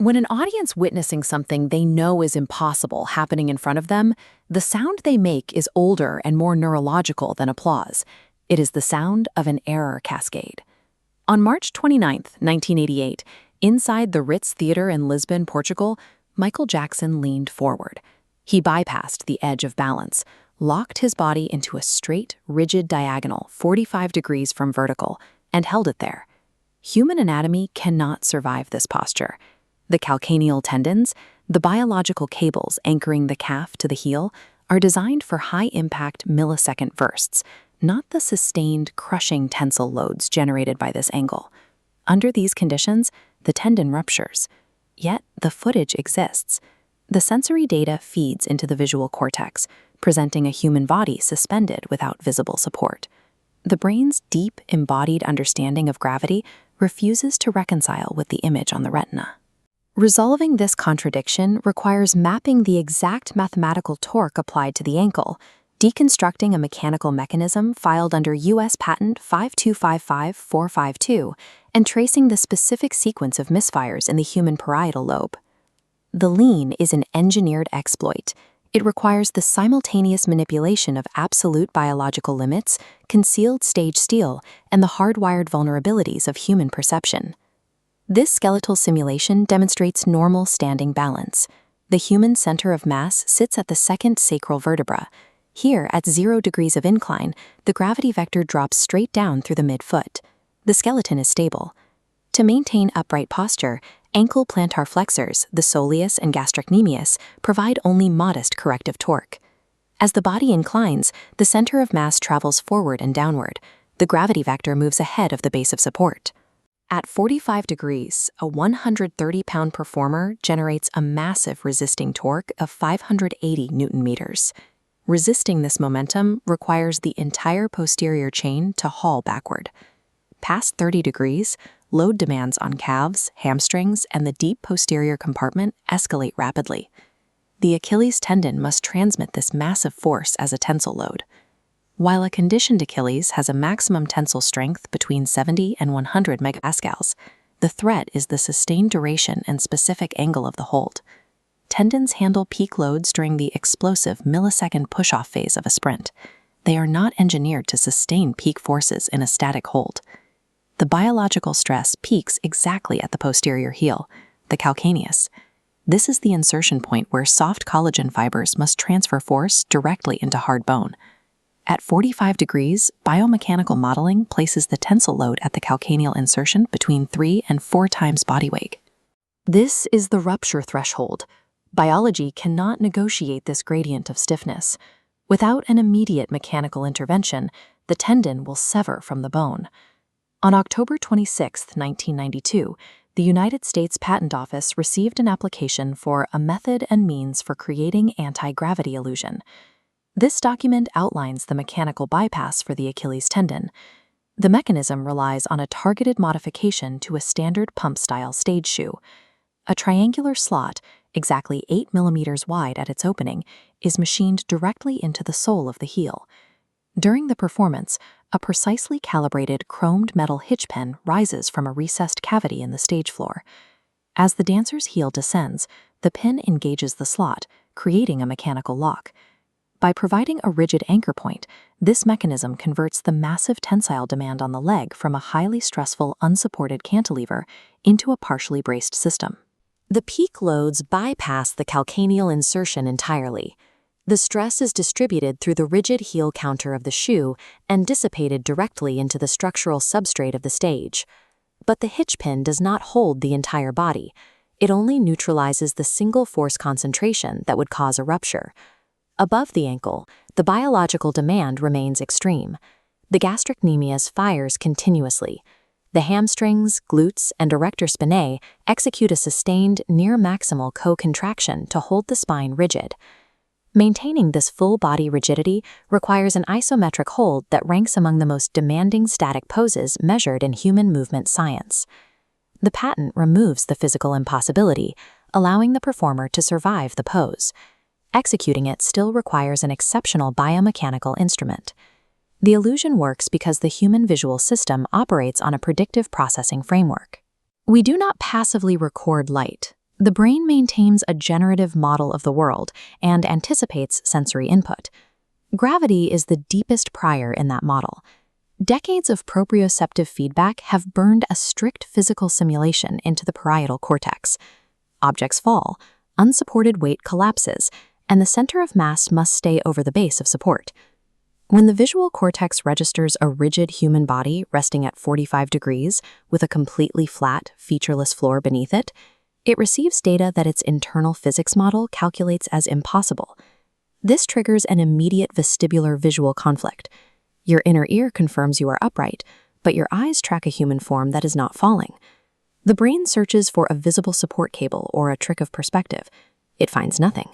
When an audience witnessing something they know is impossible happening in front of them, the sound they make is older and more neurological than applause. It is the sound of an error cascade. On March 29, 1988, inside the Ritz Theatre in Lisbon, Portugal, Michael Jackson leaned forward. He bypassed the edge of balance, locked his body into a straight, rigid diagonal 45 degrees from vertical, and held it there. Human anatomy cannot survive this posture. The calcaneal tendons, the biological cables anchoring the calf to the heel, are designed for high-impact millisecond bursts, not the sustained, crushing tensile loads generated by this angle. Under these conditions, the tendon ruptures. Yet, the footage exists. The sensory data feeds into the visual cortex, presenting a human body suspended without visible support. The brain's deep, embodied understanding of gravity refuses to reconcile with the image on the retina. Resolving this contradiction requires mapping the exact mathematical torque applied to the ankle, deconstructing a mechanical mechanism filed under U.S. Patent 5255452, and tracing the specific sequence of misfires in the human parietal lobe. The lean is an engineered exploit. It requires the simultaneous manipulation of absolute biological limits, concealed stage steel, and the hardwired vulnerabilities of human perception. This skeletal simulation demonstrates normal standing balance. The human center of mass sits at the second sacral vertebra. Here, at 0 degrees of incline, the gravity vector drops straight down through the midfoot. The skeleton is stable. To maintain upright posture, ankle plantar flexors, the soleus and gastrocnemius, provide only modest corrective torque. As the body inclines, the center of mass travels forward and downward. The gravity vector moves ahead of the base of support. At 45 degrees, a 130-pound performer generates a massive resisting torque of 580 newton-meters. Resisting this momentum requires the entire posterior chain to haul backward. Past 30 degrees, load demands on calves, hamstrings, and the deep posterior compartment escalate rapidly. The Achilles tendon must transmit this massive force as a tensile load. While a conditioned Achilles has a maximum tensile strength between 70 and 100 megapascals, the threat is the sustained duration and specific angle of the hold. Tendons handle peak loads during the explosive millisecond push-off phase of a sprint. They are not engineered to sustain peak forces in a static hold. The biological stress peaks exactly at the posterior heel, the calcaneus. This is the insertion point where soft collagen fibers must transfer force directly into hard bone. At 45 degrees, biomechanical modeling places the tensile load at the calcaneal insertion between 3 and 4 times body weight. This is the rupture threshold. Biology cannot negotiate this gradient of stiffness. Without an immediate mechanical intervention, the tendon will sever from the bone. On October 26, 1992, the United States Patent Office received an application for a method and means for creating anti-gravity illusion. This document outlines the mechanical bypass for the Achilles tendon. The mechanism relies on a targeted modification to a standard pump-style stage shoe. A triangular slot, exactly 8 millimeters wide at its opening, is machined directly into the sole of the heel. During the performance, a precisely calibrated chromed metal hitch pin rises from a recessed cavity in the stage floor. As the dancer's heel descends, the pin engages the slot, creating a mechanical lock. By providing a rigid anchor point, this mechanism converts the massive tensile demand on the leg from a highly stressful, unsupported cantilever into a partially braced system. The peak loads bypass the calcaneal insertion entirely. The stress is distributed through the rigid heel counter of the shoe and dissipated directly into the structural substrate of the stage. But the hitch pin does not hold the entire body. It only neutralizes the single force concentration that would cause a rupture. Above the ankle, the biological demand remains extreme. The gastrocnemius fires continuously. The hamstrings, glutes, and erector spinae execute a sustained near-maximal co-contraction to hold the spine rigid. Maintaining this full-body rigidity requires an isometric hold that ranks among the most demanding static poses measured in human movement science. The patent removes the physical impossibility, allowing the performer to survive the pose. Executing it still requires an exceptional biomechanical instrument. The illusion works because the human visual system operates on a predictive processing framework. We do not passively record light. The brain maintains a generative model of the world and anticipates sensory input. Gravity is the deepest prior in that model. Decades of proprioceptive feedback have burned a strict physical simulation into the parietal cortex. Objects fall, unsupported weight collapses, and the center of mass must stay over the base of support. When the visual cortex registers a rigid human body resting at 45 degrees with a completely flat, featureless floor beneath it, it receives data that its internal physics model calculates as impossible. This triggers an immediate vestibular visual conflict. Your inner ear confirms you are upright, but your eyes track a human form that is not falling. The brain searches for a visible support cable or a trick of perspective. It finds nothing.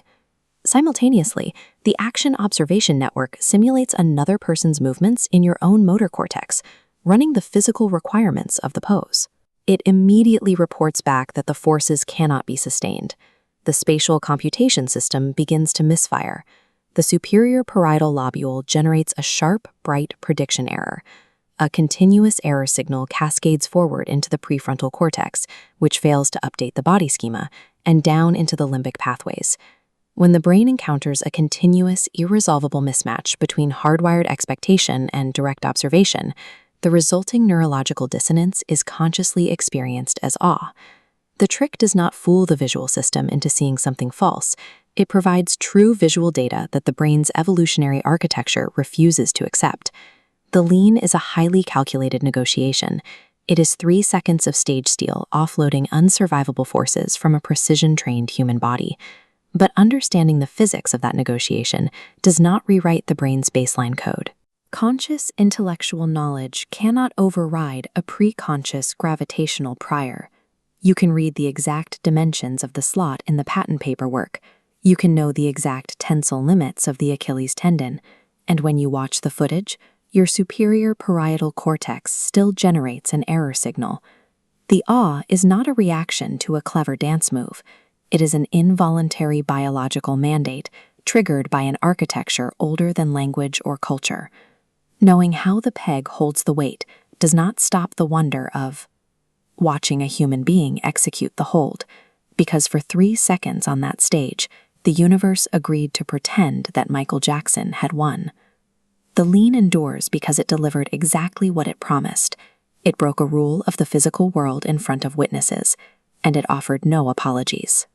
Simultaneously, the action observation network simulates another person's movements in your own motor cortex, running the physical requirements of the pose. It immediately reports back that the forces cannot be sustained. The spatial computation system begins to misfire. The superior parietal lobule generates a sharp, bright prediction error. A continuous error signal cascades forward into the prefrontal cortex, which fails to update the body schema, and down into the limbic pathways. When the brain encounters a continuous, irresolvable mismatch between hardwired expectation and direct observation, the resulting neurological dissonance is consciously experienced as awe. The trick does not fool the visual system into seeing something false. It provides true visual data that the brain's evolutionary architecture refuses to accept. The lean is a highly calculated negotiation. It is 3 seconds of stage steel offloading unsurvivable forces from a precision-trained human body. But understanding the physics of that negotiation does not rewrite the brain's baseline code. Conscious intellectual knowledge cannot override a preconscious gravitational prior. You can read the exact dimensions of the slot in the patent paperwork. You can know the exact tensile limits of the Achilles tendon. And when you watch the footage, your superior parietal cortex still generates an error signal. The awe is not a reaction to a clever dance move. It is an involuntary biological mandate triggered by an architecture older than language or culture. Knowing how the peg holds the weight does not stop the wonder of watching a human being execute the hold, because for 3 seconds on that stage, the universe agreed to pretend that Michael Jackson had won. The lean endures because it delivered exactly what it promised. It broke a rule of the physical world in front of witnesses, and it offered no apologies.